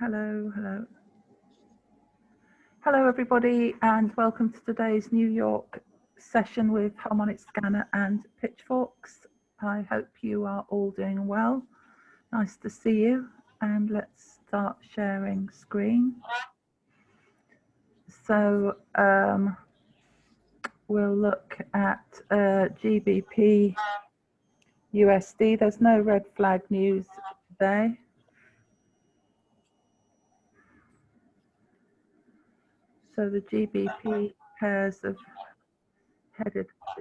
Hello, hello. Hello everybody and welcome to today's New York session with Harmonic Scanner and Pitchforks. I hope you are all doing well. Nice to see you, and let's start sharing screen. So we'll look at GBP USD. There's no red flag news today. So the GBP pairs have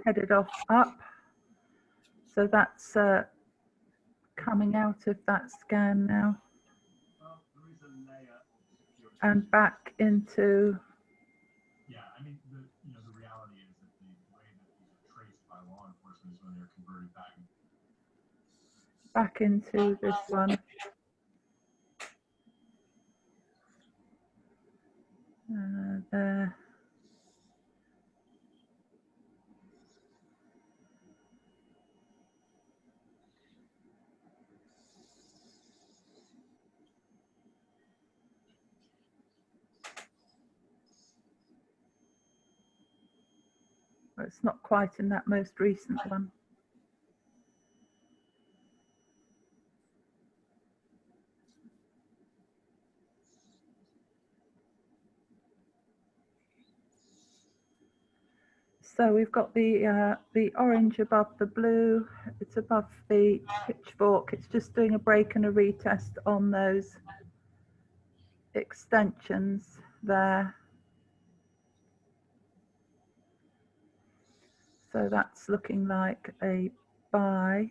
headed off up. So that's coming out of that scan now and back into. Yeah, I mean, the reality is that the way that these are traced by law enforcement is when they're converted back into this one. There. Well, it's not quite in that most recent one. So we've got the orange above the blue. It's above the pitchfork. It's just doing a break and a retest on those extensions there. So that's looking like a buy.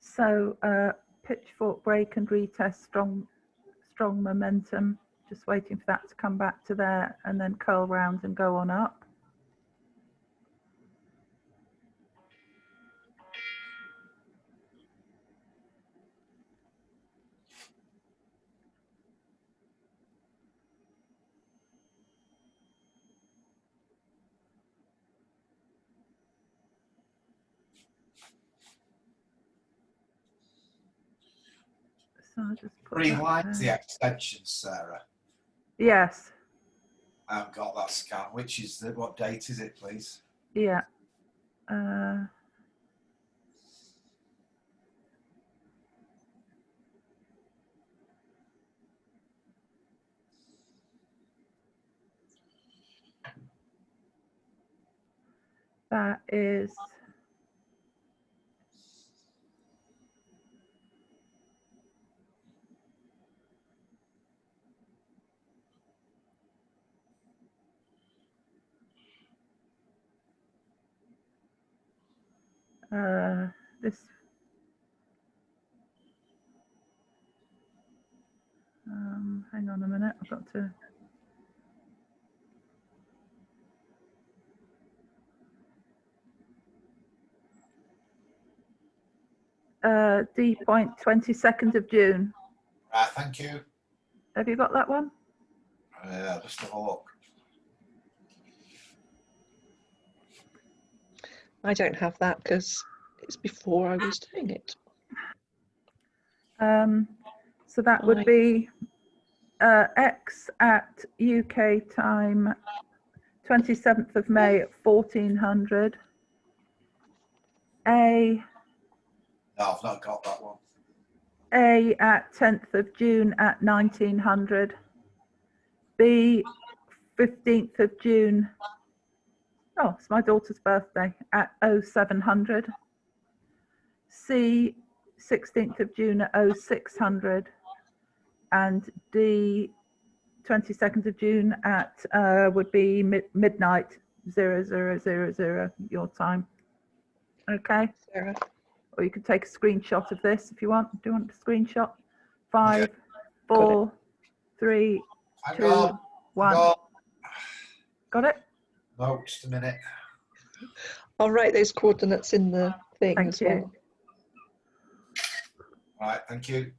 So pitchfork break and retest, strong momentum. Just waiting for that to come back to there and then curl round and go on up. So I'll just put green light the extension, Sarah. Yes. I haven't got that scan. Which is the, what date is it, please? Yeah. That is this. Hang on a minute. I've got to. D point 22nd of June. Thank you. Have you got that one? Just have a look. I don't have that because it's before I was doing it. So that would be X at UK time 27th of May at 1400. A. No, I've not got that one. A at 10th of June at 1900. B 15th of June. Oh, it's my daughter's birthday at 0700. C 16th of June at 0600, and D 22nd of June at would be midnight 0000 your time. Okay, Sarah. or you could take a screenshot of this if you want. Do you want a screenshot? 5, Okay. 4, 3, Hang 2, on. 1. Hang on. Got it? No, just a minute. I'll write those coordinates in the thing Thank as you. well. Right, thank you.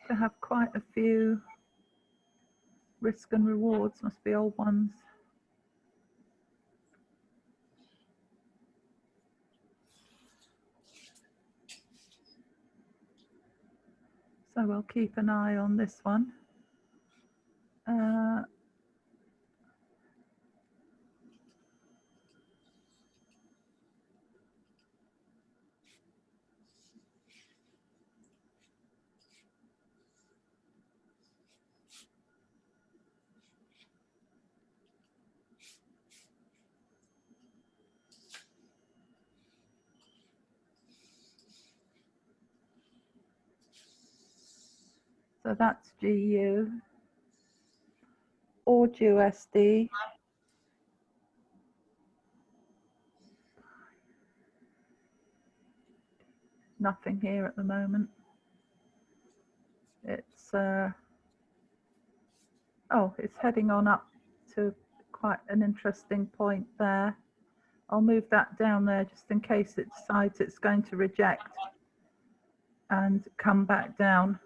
To have quite a few risk and rewards, must be old ones. So we'll keep an eye on this one. So that's GU. Or USD. Nothing here at the moment. It's oh, it's heading on up to quite an interesting point there. I'll move that down there just in case it decides it's going to reject and come back down.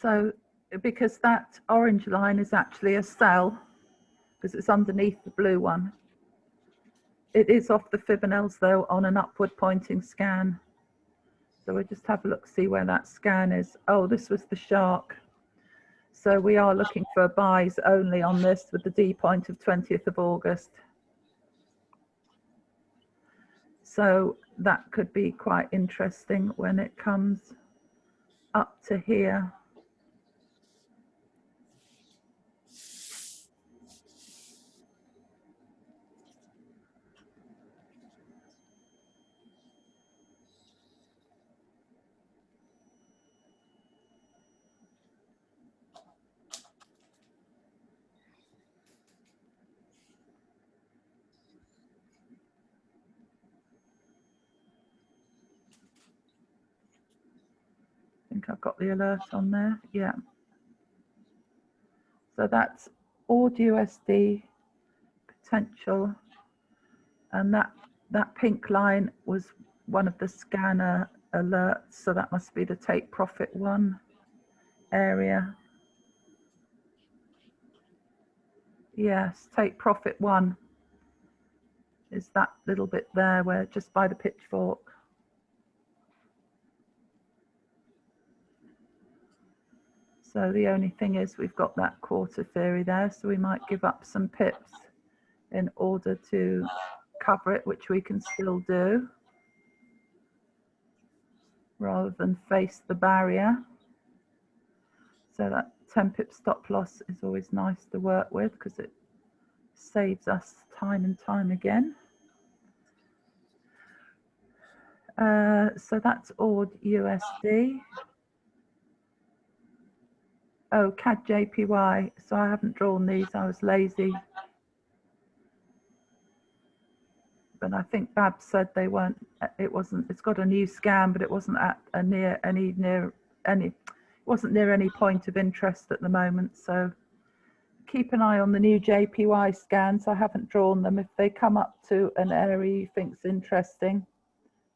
So because that orange line is actually a sell, because it's underneath the blue one. It is off the Fibonacci though on an upward pointing scan. So we'll just have a look, see where that scan is. Oh, this was the shark. So we are looking for buys only on this with the D point of 20th of August. So that could be quite interesting when it comes up to here. I think I've got the alert on there. Yeah. So that's AUD/USD potential, and that pink line was one of the scanner alerts. So that must be the take profit one area. Yes, take profit one is that little bit there where just by the pitchfork. So the only thing is we've got that quarter theory there, so we might give up some pips in order to cover it, which we can still do, rather than face the barrier. So that 10 pip stop loss is always nice to work with because it saves us time and time again. So that's AUD/USD. Oh, CAD JPY. So I haven't drawn these. I was lazy. But I think Bab said they weren't. It wasn't. It's got a new scan, but it wasn't at a near any. It wasn't near any point of interest at the moment. So keep an eye on the new JPY scans. I haven't drawn them. If they come up to an area you think's interesting,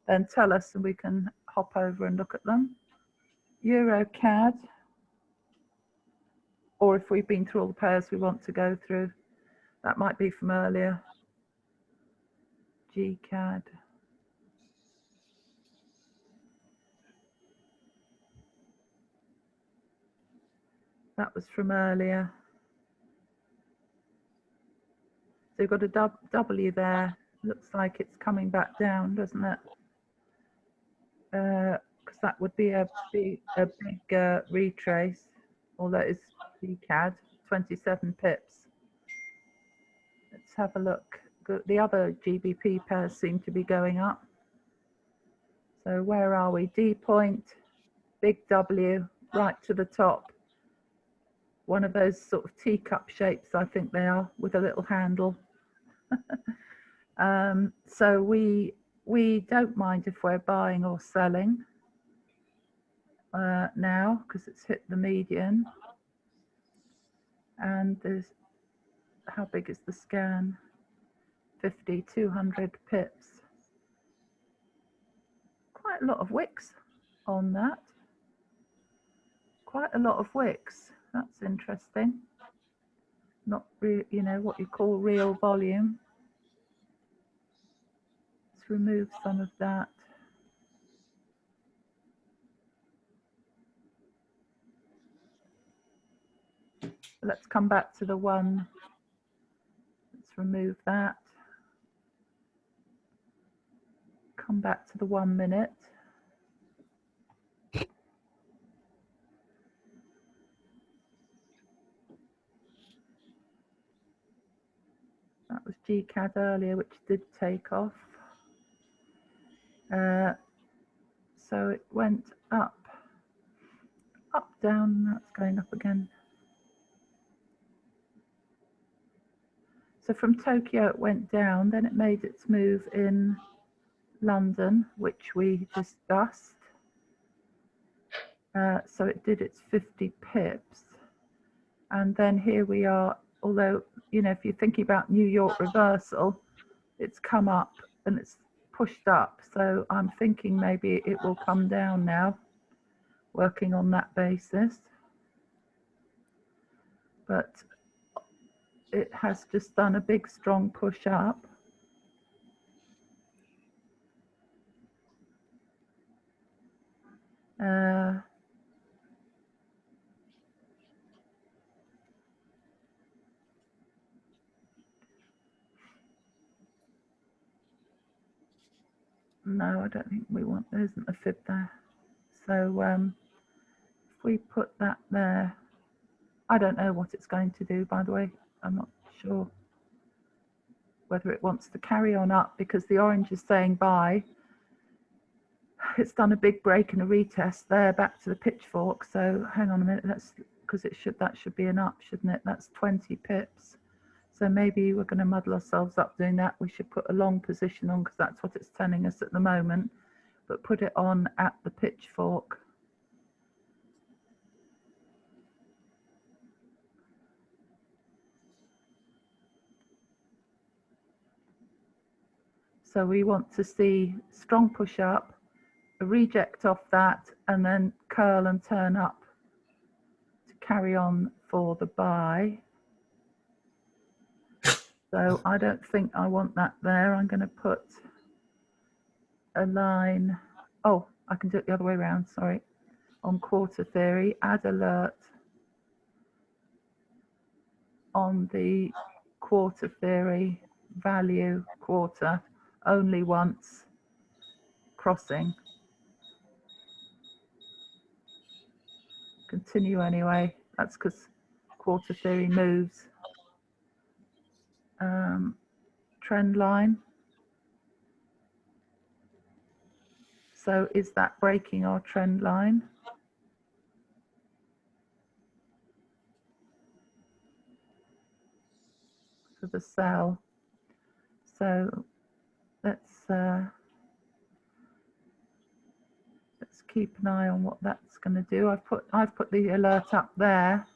then tell us and we can hop over and look at them. Euro CAD. Or if we've been through all the pairs we want to go through, that might be from earlier. GCAD. That was from earlier. So you've got a W there. Looks like it's coming back down, doesn't it? Because that would be a big retrace. Although it's PCAD, 27 pips. Let's have a look. The other GBP pairs seem to be going up. So where are we? D point, big W, right to the top. One of those sort of teacup shapes, I think they are, with a little handle. So we don't mind if we're buying or selling now, because it's hit the median. And there's, how big is the scan? 50, 200 pips. Quite a lot of wicks on that. Quite a lot of wicks. That's interesting. Not real, you know, what you call real volume. Let's remove some of that. Let's come back to the one. Let's remove that. Come back to the 1 minute. That was GCAD earlier, which did take off. So it went up, up, down, that's going up again. So from Tokyo it went down, then it made its move in London, which we discussed. So it did its 50 pips. And then here we are, although, you know, if you're thinking about New York reversal, it's come up and it's pushed up. So I'm thinking maybe it will come down now, working on that basis. But it has just done a big strong push up. No, I don't think we want, there isn't a fib there. So if we put that there, I don't know what it's going to do, by the way. I'm not sure whether it wants to carry on up, because the orange is saying buy. It's done a big break and a retest there back to the pitchfork. So hang on a minute, that's because it should, that should be an up, shouldn't it? That's 20 pips. So maybe we're going to muddle ourselves up doing that. We should put a long position on, because that's what it's telling us at the moment, but put it on at the pitchfork. So we want to see strong push up, a reject off that, and then curl and turn up to carry on for the buy. So I don't think I want that there. I'm going to put a line. Oh, I can do it the other way around, sorry. On quarter theory, add alert on the quarter theory value quarter only once crossing. Continue anyway. That's because quarter theory moves. Trend line. So is that breaking our trend line? For the sell. So let's keep an eye on what that's going to do. I've put the alert up there,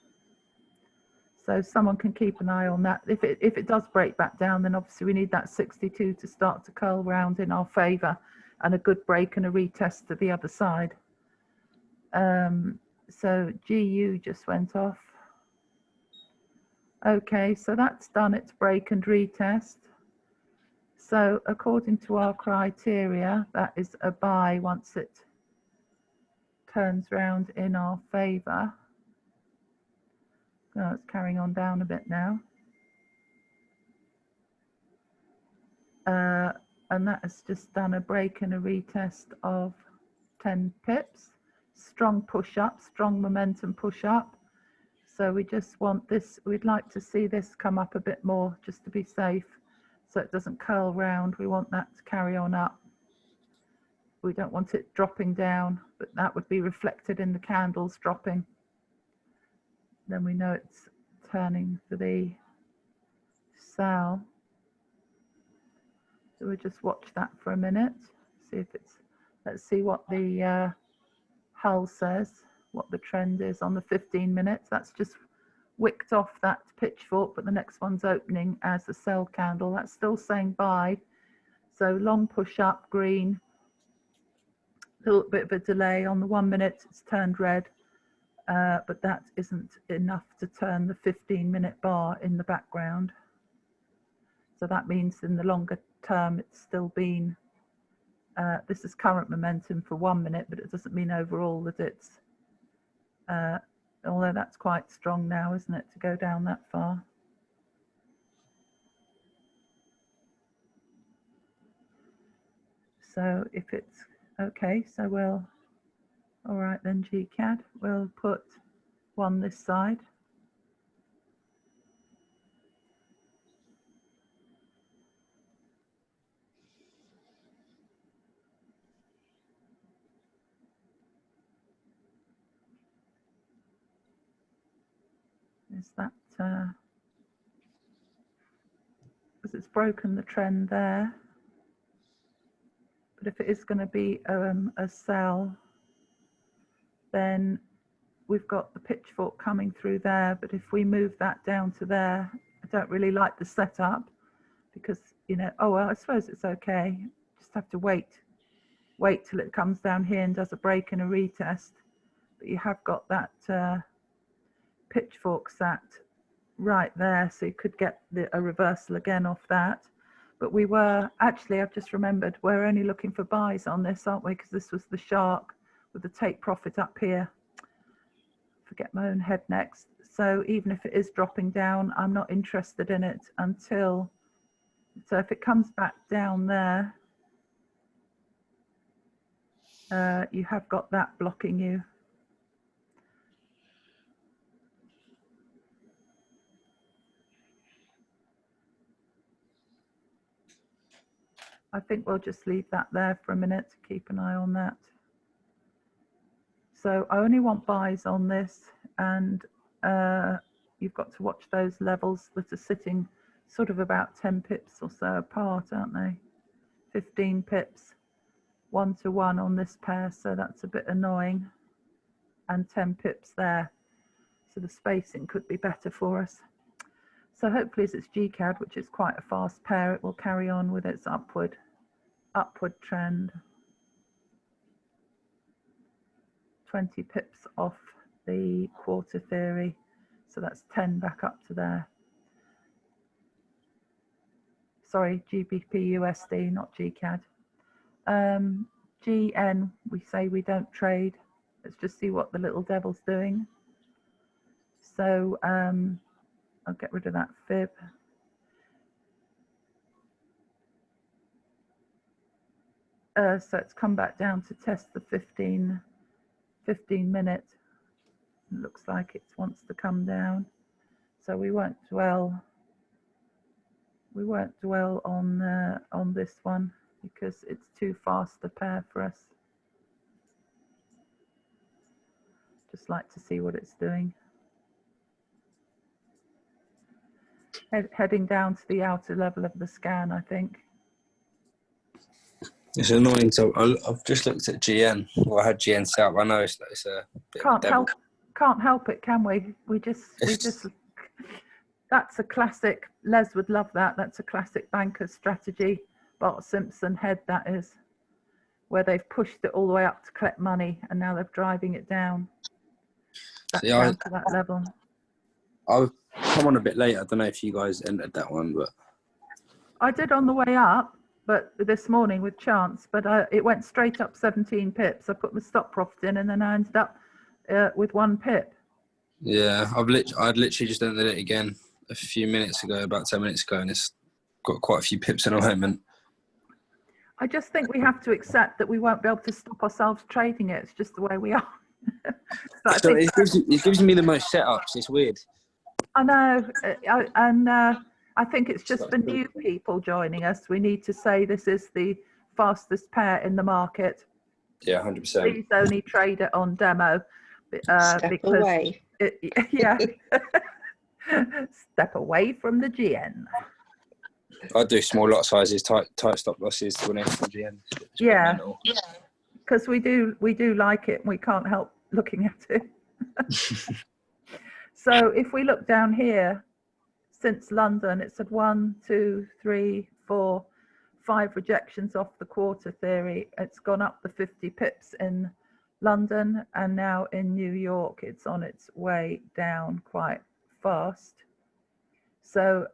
so someone can keep an eye on that. If it does break back down, then obviously we need that 62 to start to curl round in our favour, and a good break and a retest to the other side. So GU just went off. Okay, so that's done its break and retest. So according to our criteria, that is a buy once it turns round in our favour. Oh, it's carrying on down a bit now. And that has just done a break and a retest of 10 pips. Strong push up, strong momentum push up. So we just want this, we'd like to see this come up a bit more just to be safe, so it doesn't curl round. We want that to carry on up. We don't want it dropping down, but that would be reflected in the candles dropping. Then we know it's turning for the sell. So we'll just watch that for a minute, see if it's, let's see what the Hull says, what the trend is on the 15 minutes. That's just wicked off that pitchfork, but the next one's opening as a sell candle. That's still saying buy. So long push up, green. A little bit of a delay on the 1 minute, it's turned red, but that isn't enough to turn the 15-minute bar in the background. So that means in the longer term, it's still been, this is current momentum for 1 minute, but it doesn't mean overall that it's, although that's quite strong now, isn't it, to go down that far. So if it's okay, so we'll, all right then, GCAD, we'll put one this side. Is that, because it's broken the trend there. But if it is going to be a sell, then we've got the pitchfork coming through there. But if we move that down to there, I don't really like the setup because, you know, oh, well, I suppose it's okay. Just have to wait till it comes down here and does a break and a retest. But you have got that pitchfork sat right there, so you could get a reversal again off that. But we were actually, I've just remembered, we're only looking for buys on this, aren't we? Because this was the shark with the take profit up here. Forget my own head next. So even if it is dropping down, I'm not interested in it until, so if it comes back down there, you have got that blocking you. I think we'll just leave that there for a minute to keep an eye on that. So I only want buys on this, and you've got to watch those levels that are sitting sort of about 10 pips or so apart, aren't they? 15 pips, 1 to 1 on this pair, so that's a bit annoying, and 10 pips there. So the spacing could be better for us. So hopefully as it's GCAD, which is quite a fast pair, it will carry on with its upward trend. 20 pips off the quarter theory. So that's 10 back up to there. Sorry, GBP USD, not GCAD. GN, we say we don't trade. Let's just see what the little devil's doing. So I'll get rid of that fib. So it's come back down to test the 15 minute. It looks like it wants to come down. So we won't dwell on this one because it's too fast a pair for us. Just like to see what it's doing. Heading down to the outer level of the scan, I think. It's annoying. So I've just looked at GN. Well, I had GN set up. I know it's a bit of a devil. Can't help it, can we? We just. That's a classic. Les would love that. That's a classic banker's strategy. Bart Simpson head, that is, where they've pushed it all the way up to collect money, and now they're driving it down. Down to that level. I'll come on a bit later. I don't know if you guys entered that one, but I did on the way up, but this morning with chance. But it went straight up 17 pips. I put my stop profit in, and then I ended up with 1 pip. Yeah, I'd literally just done it again a few minutes ago, about 10 minutes ago, and it's got quite a few pips in a moment. I just think we have to accept that we won't be able to stop ourselves trading it. It's just the way we are. But I So think it gives me the most setups. It's weird. I know, I think it's just for new people joining us. We need to say this is the fastest pair in the market. Yeah, 100%. Please only trade it on demo. Step Because away. yeah, step away from the GN. I do small lot sizes, tight stop losses when it's from GN. Yeah, because we do like it, and we can't help looking at it. So if we look down here, since London, it's had 1, 2, 3, 4, 5 rejections off the quarter theory. It's gone up the 50 pips in London, and now in New York, it's on its way down quite fast. So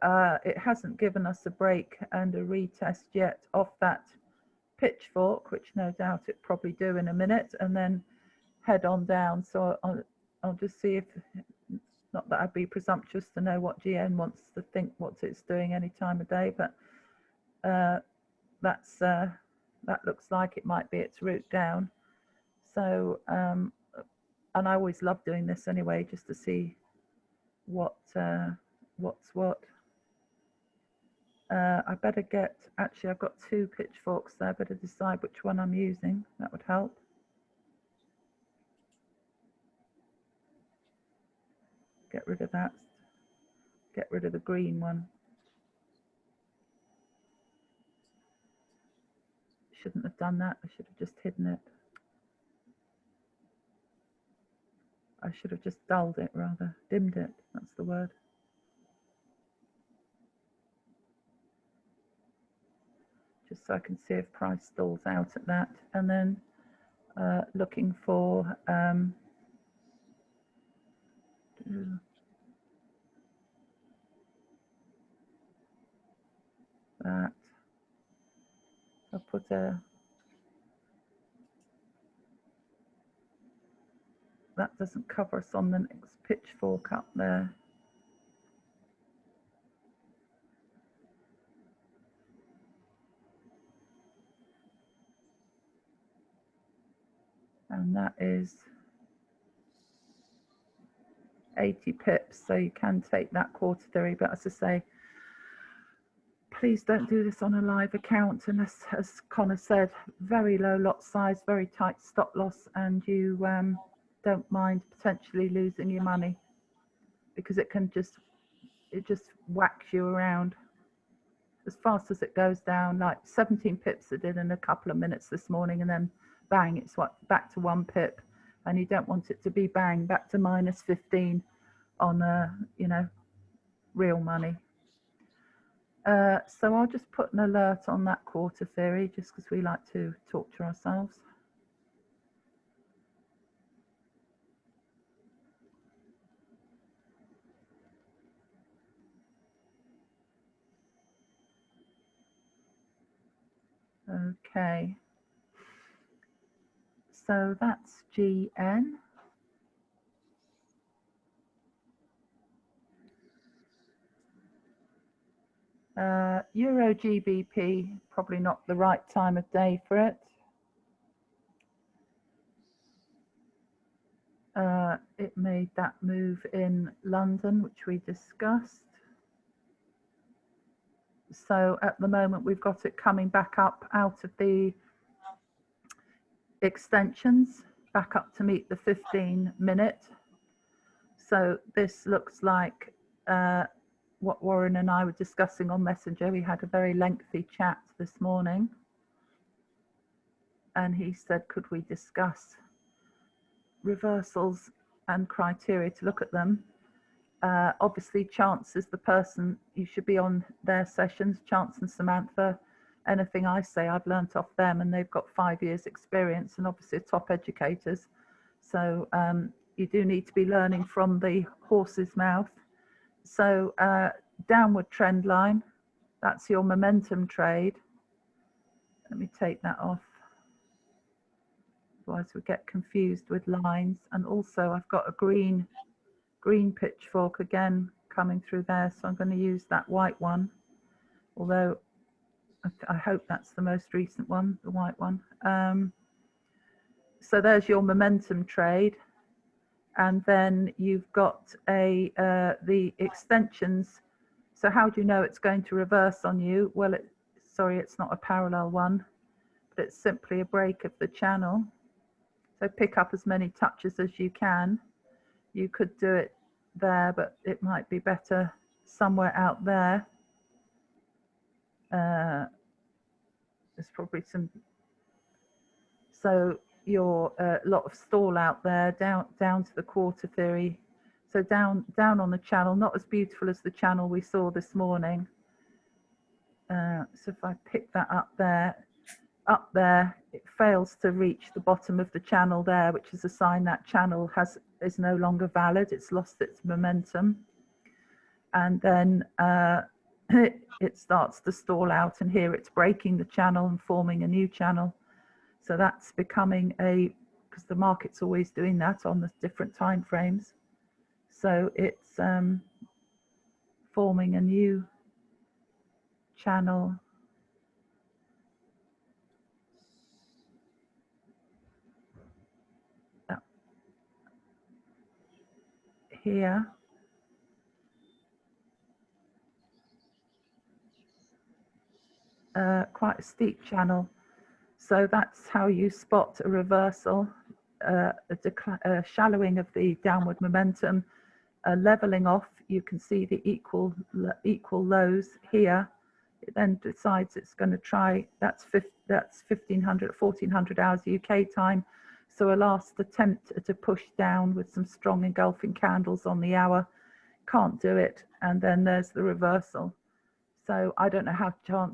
it hasn't given us a break and a retest yet off that pitchfork, which no doubt it probably do in a minute, and then head on down. So I'll just see if, not that I'd be presumptuous to know what GN wants to think what it's doing any time of day, but that looks like it might be its route down. So and I always love doing this anyway, just to see what's what. I better get, actually I've got 2 pitchforks there, I better decide which one I'm using. That would help. Get rid of that. Get rid of the green one. Shouldn't have done that. I should have just hidden it. I should have just dulled it rather. Dimmed it. That's the word. Just so I can see if price stalls out at that. And then looking for that. I'll put a, that doesn't cover us on the next pitchfork up there. And that is 80 pips, so you can take that quarter theory, but as I say, please don't do this on a live account, and as Connor said, very low lot size, very tight stop loss, and you don't mind potentially losing your money, because it just whacks you around as fast as it goes down. Like 17 pips it did in a couple of minutes this morning, and then bang, it's back to 1 pip, and you don't want it to be bang back to minus 15 on real money. So I'll just put an alert on that quarter theory, just because we like to talk to ourselves. Okay, so that's GN. Euro GBP, probably not the right time of day for it. It made that move in London, which we discussed. So at the moment, we've got it coming back up out of the extensions, back up to meet the 15-minute. So this looks like what Warren and I were discussing on Messenger. We had a very lengthy chat this morning, and he said, could we discuss reversals and criteria to look at them? Obviously, Chance is the person, you should be on their sessions, Chance and Samantha. Anything I say, I've learnt off them, and they've got 5 years experience, and obviously top educators. So you do need to be learning from the horse's mouth. So downward trend line, that's your momentum trade. Let me take that off, otherwise we get confused with lines. And also I've got a green green pitchfork again coming through there, so I'm going to use that white one, although I hope that's the most recent one, the white one. So there's your momentum trade, and then you've got the extensions. So how do you know it's going to reverse on you? Well, sorry, it's not a parallel one, but it's simply a break of the channel. So pick up as many touches as you can. You could do it there, but it might be better somewhere out there. There's probably some, so your lot of stall out there down to the quarter theory. So down on the channel, not as beautiful as the channel we saw this morning. So if I pick that up there, it fails to reach the bottom of the channel there, which is a sign that channel is no longer valid. It's lost its momentum, and then it starts to stall out, and here it's breaking the channel and forming a new channel. So that's becoming because the market's always doing that on the different time frames. So it's forming a new channel. Here. Quite a steep channel. So that's how you spot a reversal, a shallowing of the downward momentum, leveling off. You can see the equal lows here. It then decides it's going to try, that's 1400 hours UK time. So a last attempt to push down with some strong engulfing candles on the hour. Can't do it. And then there's the reversal. So I don't know how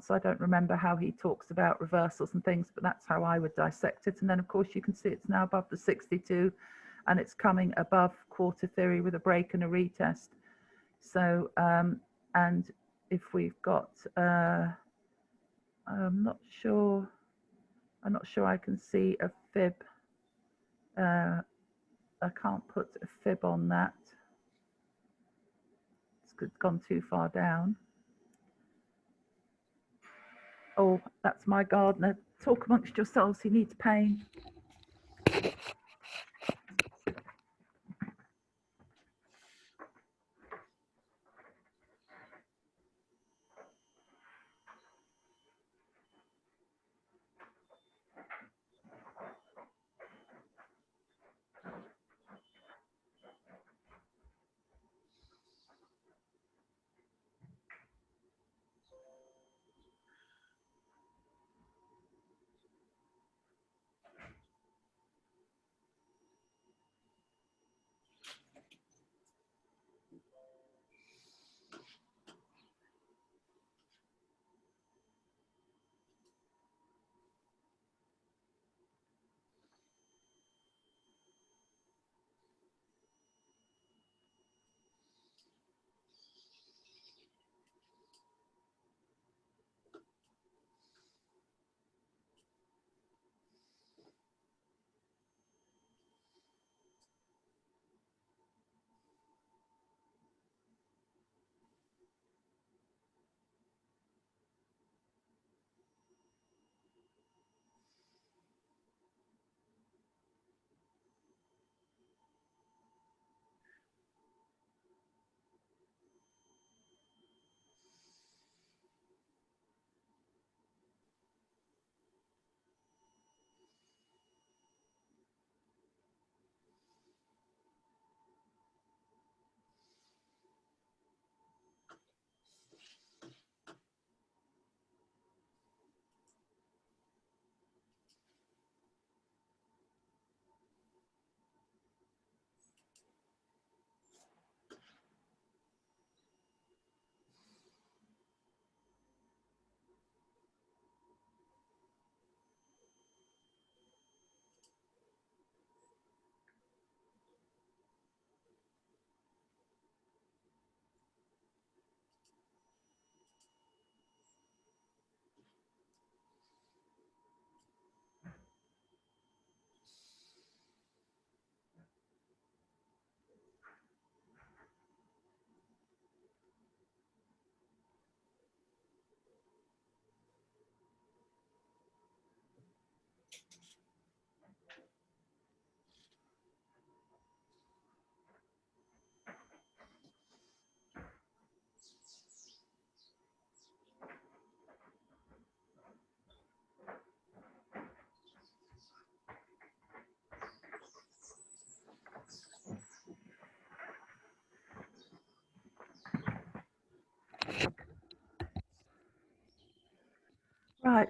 I don't remember how he talks about reversals and things, but that's how I would dissect it. And then of course you can see it's now above the 62 and it's coming above quarter theory with a break and a retest. So, and if we've got, I'm not sure I can see a fib. I can't put a fib on that. It's gone too far down. Oh, that's my gardener. Talk amongst yourselves, he needs pain.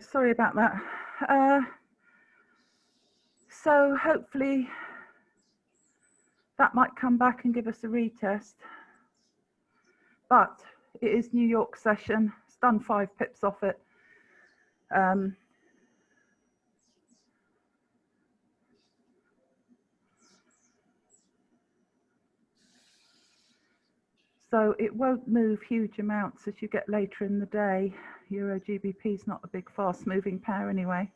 sorry about that. So hopefully that might come back and give us a retest. But it is New York session. It's done 5 pips off it. So it won't move huge amounts as you get later in the day. Euro GBP is not a big fast moving pair anyway.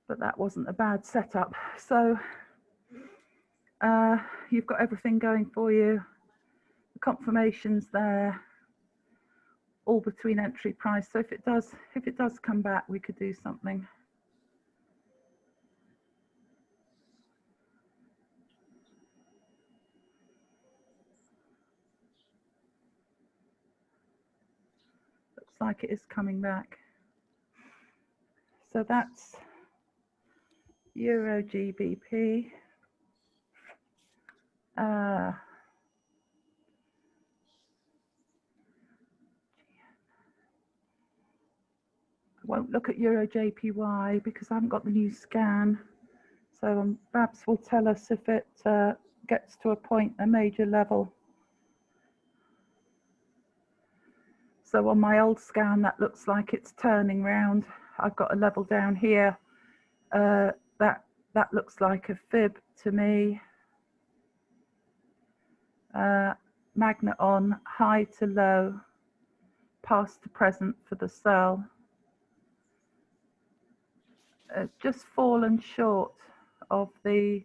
But that wasn't a bad setup. So you've got everything going for you. The confirmation's there, all between entry price. So if it does come back, we could do something. Looks like it is coming back. So that's Euro GBP. I won't look at Euro JPY because I haven't got the new scan. So Babs will tell us if it gets to a point, a major level. So on my old scan, that looks like it's turning round. I've got a level down here. That looks like a fib to me. Magnet on, high to low, past to present for the sell. Just fallen short of the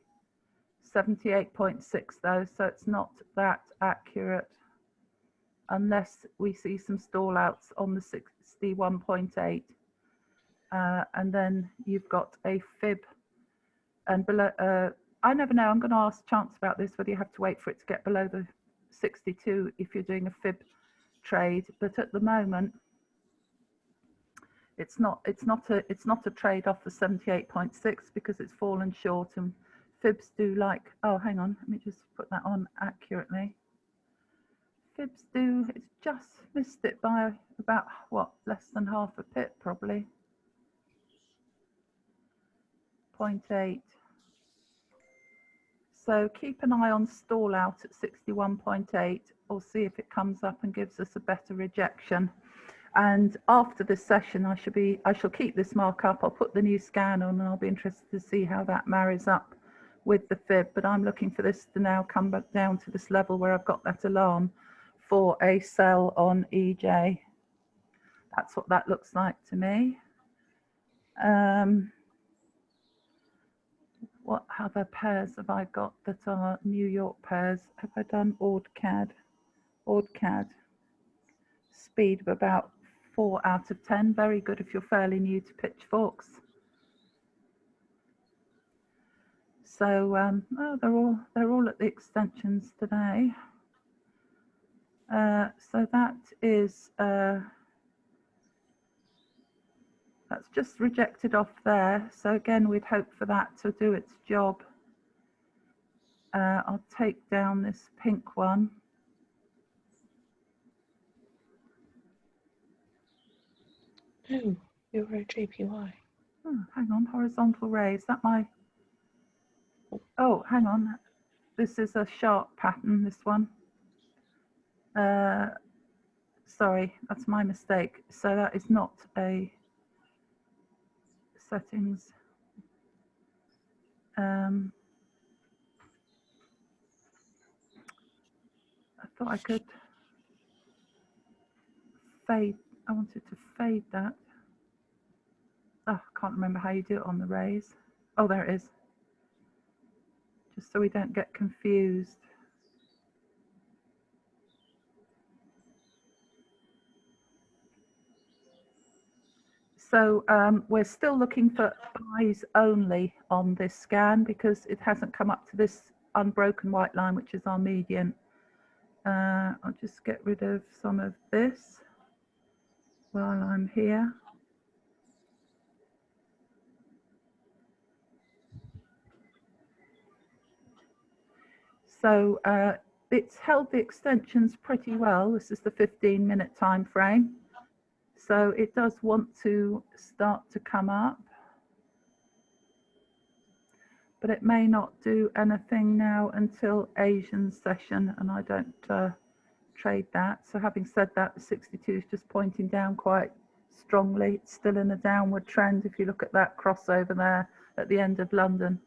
78.6 though, so it's not that accurate unless we see some stall outs on the 61.8. And then you've got a fib and below. I never know, I'm going to ask Chance about this, whether you have to wait for it to get below the 62 if you're doing a fib trade, but at the moment it's not a trade off the 78.6 because it's fallen short, and fibs do like, oh hang on, let me just put that on accurately. Fibs do, it's just missed it by about what, less than half a pip probably. 0.8. So keep an eye on stall out at 61.8. We'll see if it comes up and gives us a better rejection. And after this session, I shall keep this mark up. I'll put the new scan on, and I'll be interested to see how that marries up with the fib. But I'm looking for this to now come back down to this level where I've got that alarm for a sell on EJ. That's what that looks like to me. What other pairs have I got that are New York pairs? Have I done OrdCAD? OrdCAD. Speed of about 4 out of 10. Very good if you're fairly new to pitchforks. So oh, they're all at the extensions today. So that is that's just rejected off there. So again, we'd hope for that to do its job. I'll take down this pink one. Oh, Euro JPY. Oh, hang on, horizontal ray. Is that my? Oh, hang on. This is a sharp pattern, this one. Sorry, that's my mistake. So that is not a settings. I thought I could fade. I wanted to fade that. Oh, I can't remember how you do it on the rays. Oh, there it is. Just so we don't get confused. So we're still looking for buys only on this scan because it hasn't come up to this unbroken white line, which is our median. I'll just get rid of some of this while I'm here. So it's held the extensions pretty well. This is the 15-minute time frame. So it does want to start to come up, but it may not do anything now until Asian session, and I don't trade that. So having said that, the 62 is just pointing down quite strongly. It's still in a downward trend if you look at that crossover there at the end of London.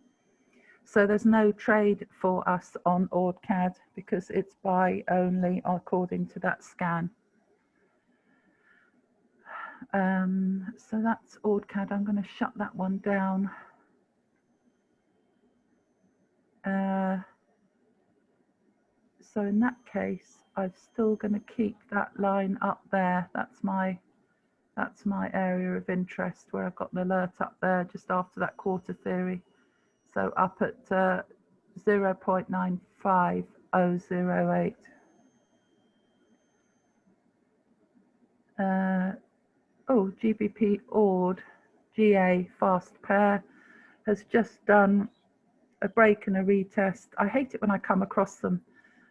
So there's no trade for us on HourGlass because it's buy only according to that scan. So that's HourGlass. I'm going to shut that one down. So in that case, I'm still going to keep that line up there. That's my area of interest where I've got an alert up there just after that quarter theory. So up at 0.95008. Oh, GBP ORD GA fast pair has just done a break and a retest. I hate it when I come across them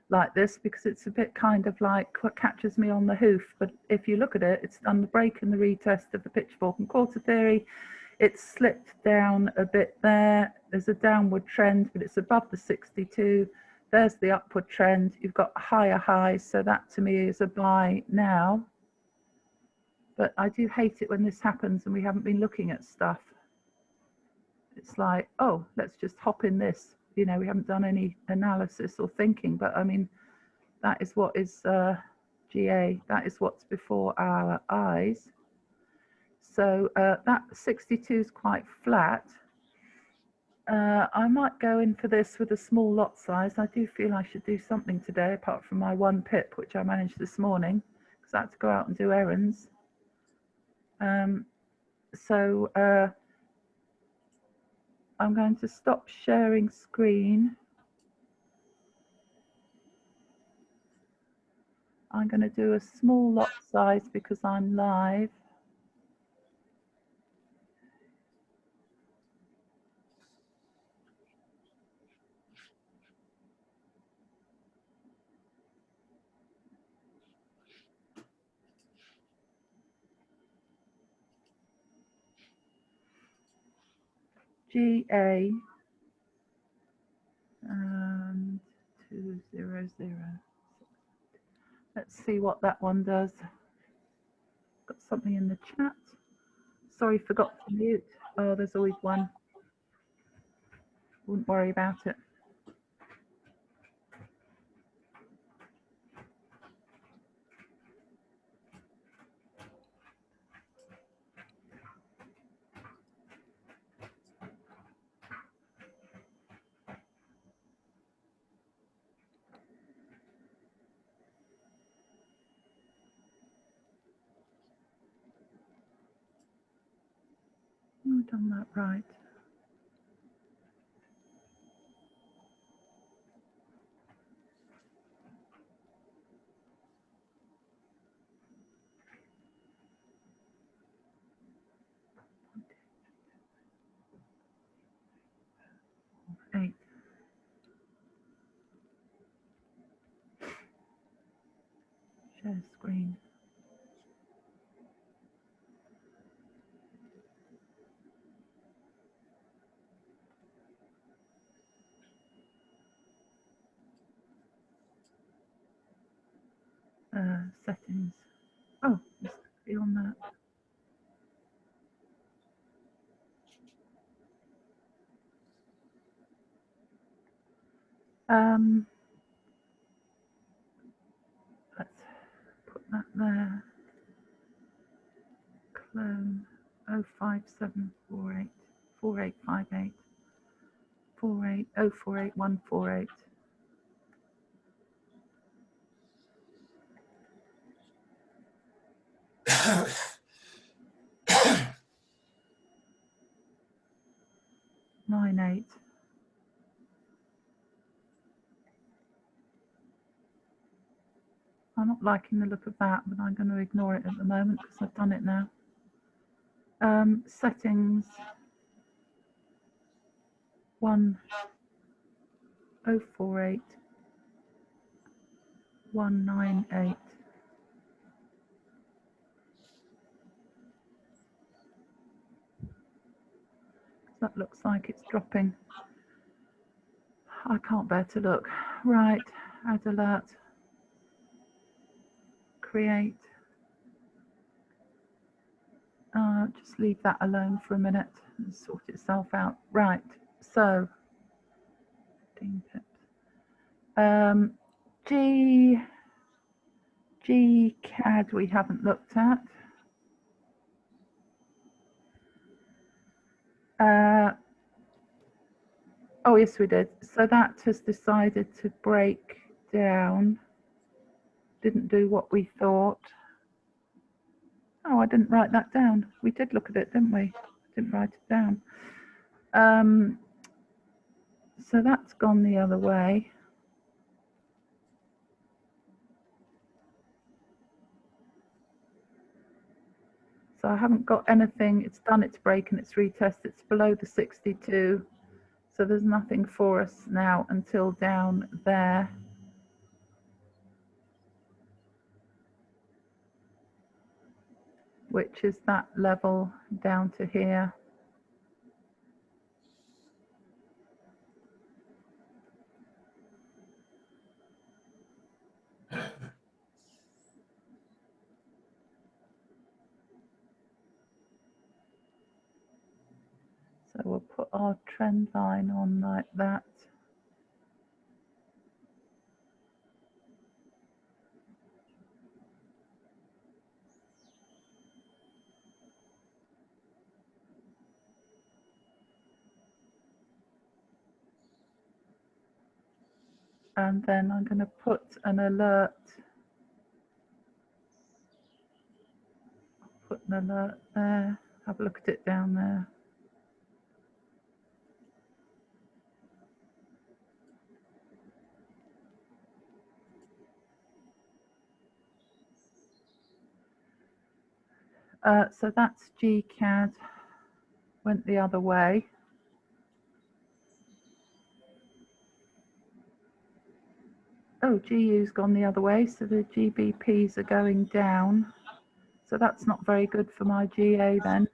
like this because it's a bit kind of like what catches me on the hoof. But if you look at it, it's done the break and the retest of the pitchfork and quarter theory. It's slipped down a bit there. There's a downward trend, but it's above the 62. There's the upward trend. You've got higher highs. So that to me is a buy now. But I do hate it when this happens and we haven't been looking at stuff. It's like, oh, let's just hop in this. You know, we haven't done any analysis or thinking, but I mean, that is what is GA. That is what's before our eyes. So that 62 is quite flat. I might go in for this with a small lot size. I do feel I should do something today apart from my 1 pip, which I managed this morning because I had to go out and do errands. So I'm going to stop sharing screen. I'm going to do a small lot size because I'm live. GA 200. Let's see what that one does. Got something in the chat. Sorry, forgot to mute. Oh, there's always one. Wouldn't worry about it. I've done that right. Eight. Share screen. Settings. Oh, let's be on that. Let's put that there. Clone 05748 4858 48 048148. Nine eight. I'm not liking the look of that, but I'm going to ignore it at the moment because I've done it now. Settings 1048 198. That looks like it's dropping. I can't bear to look. Right, add alert, create. Just leave that alone for a minute and sort itself out. Right, so 15 pips. GCAD we haven't looked at. Oh yes, we did. So that has decided to break down. Didn't do what we thought. Oh, I didn't write that down. We did look at it, didn't we? Didn't write it down. So that's gone the other way. So I haven't got anything. It's done its break and its retest. It's below the 62. So there's nothing for us now until down there. Which is that level down to here. So we'll put our trend line on like that. And then I'm going to put an alert. Put an alert there. Have a look at it down there. So that's GCAD. Went the other way. Oh, GU's gone the other way, so the GBPs are going down. So that's not very good for my GA then.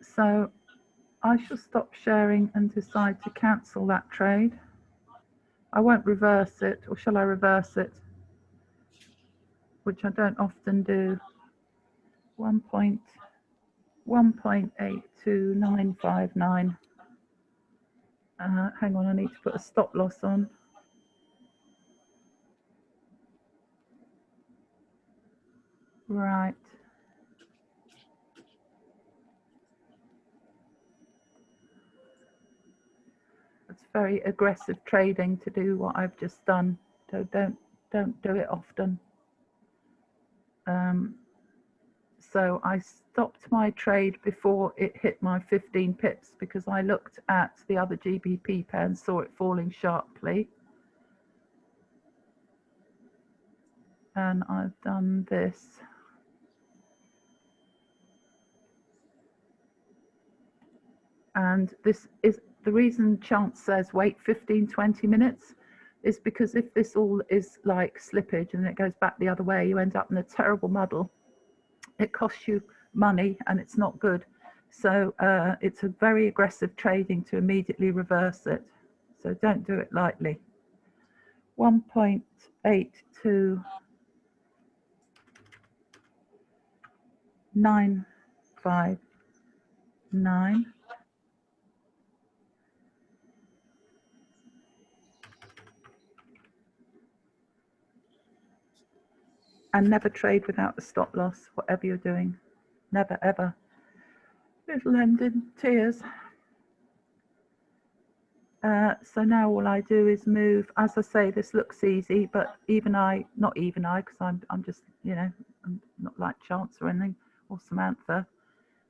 So I shall stop sharing and decide to cancel that trade. I won't reverse it, or shall I reverse it? Which I don't often do. 1.82959. Hang on, I need to put a stop loss on. Right. It's very aggressive trading to do what I've just done. So don't do it often. So I stopped my trade before it hit my 15 pips because I looked at the other GBP pair and saw it falling sharply. And I've done this. And this is the reason Chance says wait 15-20 minutes is because if this all is like slippage and it goes back the other way, you end up in a terrible muddle. It costs you money and it's not good. So it's a very aggressive trading to immediately reverse it. So don't do it lightly. 1.82959. And never trade without a stop loss, whatever you're doing. Never, ever. It'll end in tears. So now all I do is move. As I say, this looks easy, but not even I, because I'm just, you know, I'm not like Chance or anything, or Samantha.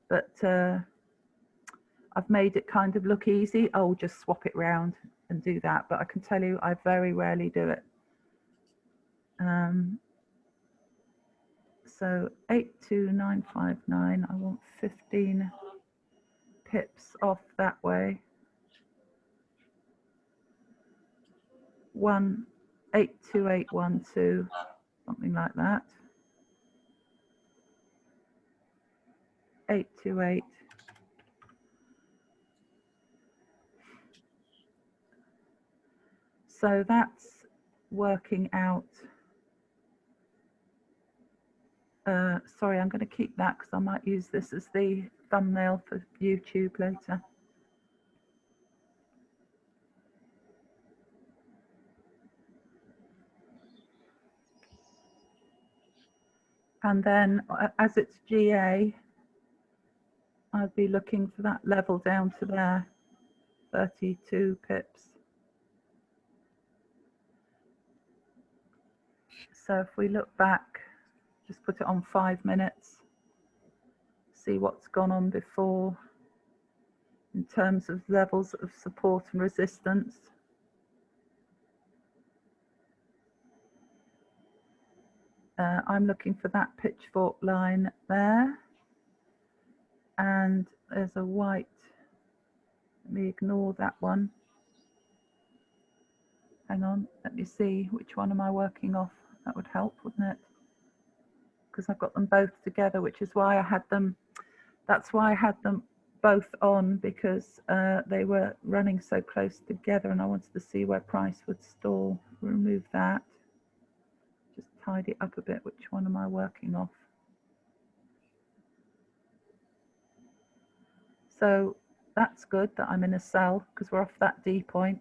But I've made it kind of look easy. Oh, just swap it round and do that. But I can tell you, I very rarely do it. So 82959, I want 15 pips off that way. 82812, something like that. 828. So that's working out. Sorry, I'm going to keep that because I might use this as the thumbnail for YouTube later. And then as it's GA, I'd be looking for that level down to there, 32 pips. So if we look back, just put it on 5 minutes, see what's gone on before in terms of levels of support and resistance. I'm looking for that pitchfork line there, and there's a white, let me ignore that one. Hang on, let me see, which one am I working off? That would help, wouldn't it? Because I've got them both together, which is why I had them, that's why I had them both on, because they were running so close together and I wanted to see where price would stall. Remove that, just tidy it up a bit. Which one am I working off? So that's good that I'm in a sell because we're off that D point.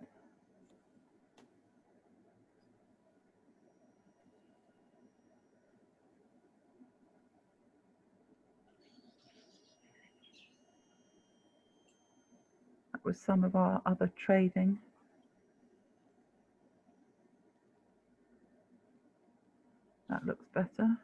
That was some of our other trading. That looks better.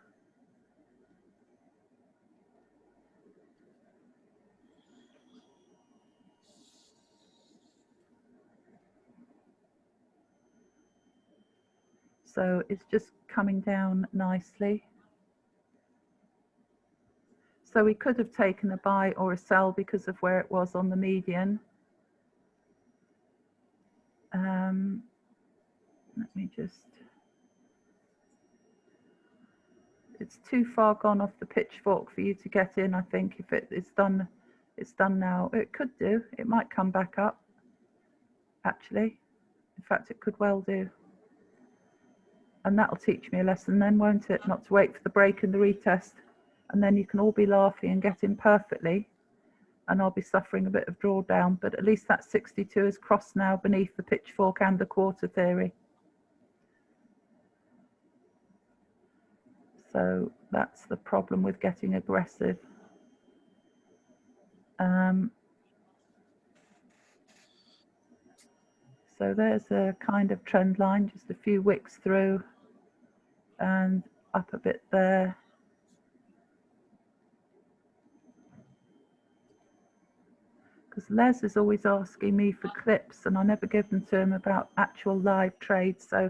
So it's just coming down nicely. So we could have taken a buy or a sell because of where it was on the median. Let me just, it's too far gone off the pitchfork for you to get in. I think if it's done now. It could do, it might come back up actually. In fact, it could well do. And that'll teach me a lesson then, won't it? Not to wait for the break and the retest. And then you can all be laughing and get in perfectly. And I'll be suffering a bit of drawdown. But at least that 62 is crossed now beneath the pitchfork and the quarter theory. So that's the problem with getting aggressive. So there's a kind of trend line, just a few wicks through and up a bit there. Because Les is always asking me for clips and I never give them to him about actual live trades. So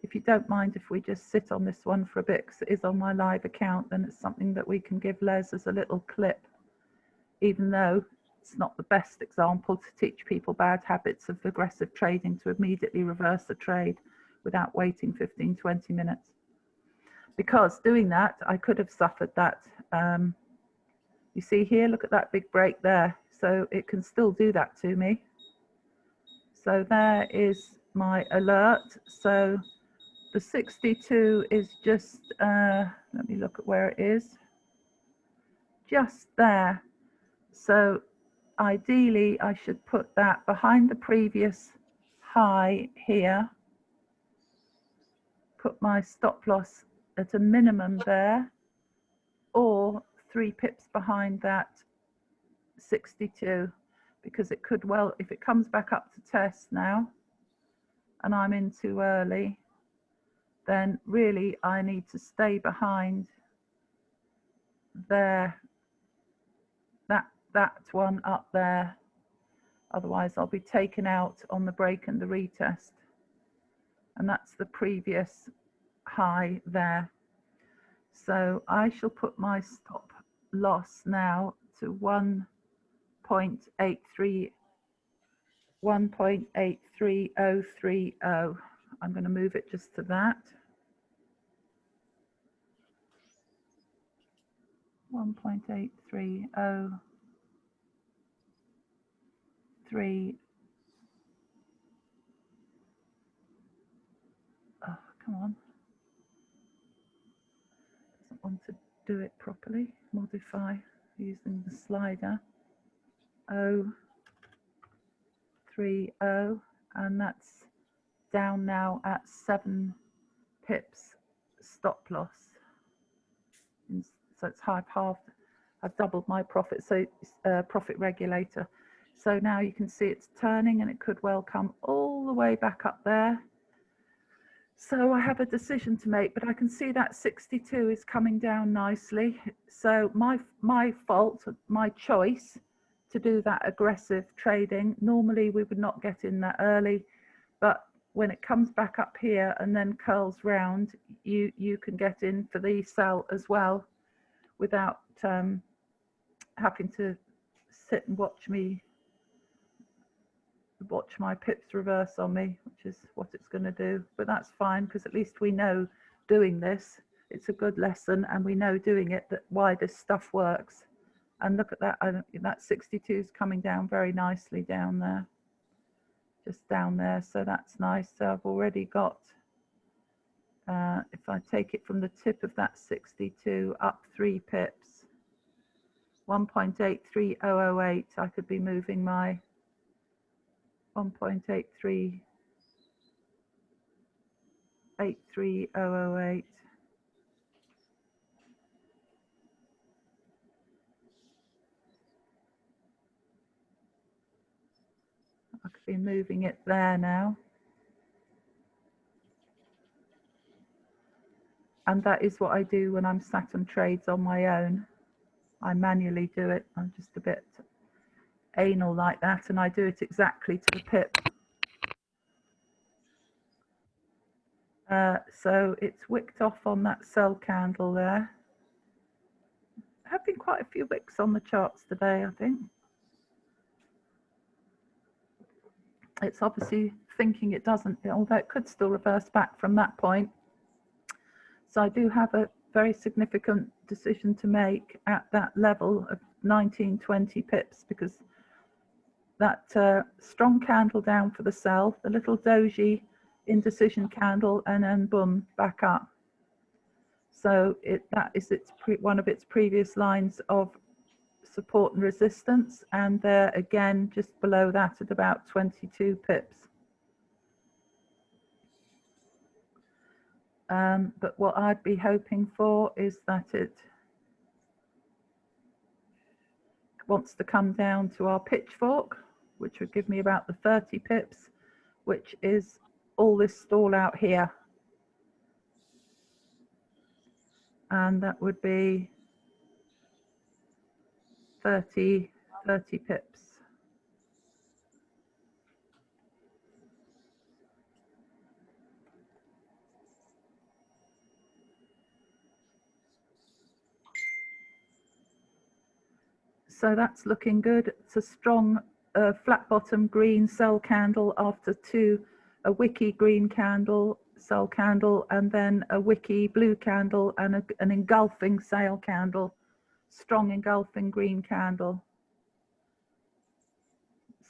if you don't mind if we just sit on this one for a bit, because it is on my live account, then it's something that we can give Les as a little clip, even though it's not the best example to teach people bad habits of aggressive trading to immediately reverse a trade without waiting 15-20 minutes. Because doing that, I could have suffered that. You see here, look at that big break there. So it can still do that to me. So there is my alert. So the 62 is just, let me look at where it is. Just there. So ideally, I should put that behind the previous high here. Put my stop loss at a minimum there, or 3 pips behind that 62, because it could well, if it comes back up to test now and I'm in too early, then really I need to stay behind there, that one up there. Otherwise I'll be taken out on the break and the retest, and that's the previous high there. So I shall put my stop loss now to 1.83030. I'm going to move it just to that. 1.830. Oh, come on. Doesn't want to do it properly. Modify using the slider. 030, and that's down now at 7 pips stop loss. So it's halved. I've doubled my profit, so profit regulator. So now you can see it's turning, and it could well come all the way back up there. So I have a decision to make, but I can see that 62 is coming down nicely. So my fault, my choice to do that aggressive trading. Normally we would not get in that early, but when it comes back up here and then curls round, you can get in for the sell as well without having to sit and watch my pips reverse on me, which is what it's going to do. But that's fine, because at least we know doing this, it's a good lesson, and we know doing it that why this stuff works. And look at that, that 62 is coming down very nicely down there, just down there. So that's nice. So I've already got, if I take it from the tip of that 62 up 3 pips, 1.83008, I could be moving my 1.83008. I could be moving it there now. And that is what I do when I'm sat on trades on my own. I manually do it. I'm just a bit anal like that, and I do it exactly to the pip. So it's wicked off on that sell candle there. There have been quite a few wicks on the charts today, I think. It's obviously thinking it doesn't, although it could still reverse back from that point. So I do have a very significant decision to make at that level of 1920 pips, because that strong candle down for the sell, the little doji indecision candle, and then boom, back up. So that is one of its previous lines of support and resistance, and there again just below that at about 22 pips. But what I'd be hoping for is that it wants to come down to our pitchfork, which would give me about the 30 pips, which is all this stall out here. And that would be 30 pips. So that's looking good. It's a strong flat bottom green sell candle after a wicky green candle, sell candle, and then a wicky blue candle and an engulfing sale candle, strong engulfing green candle.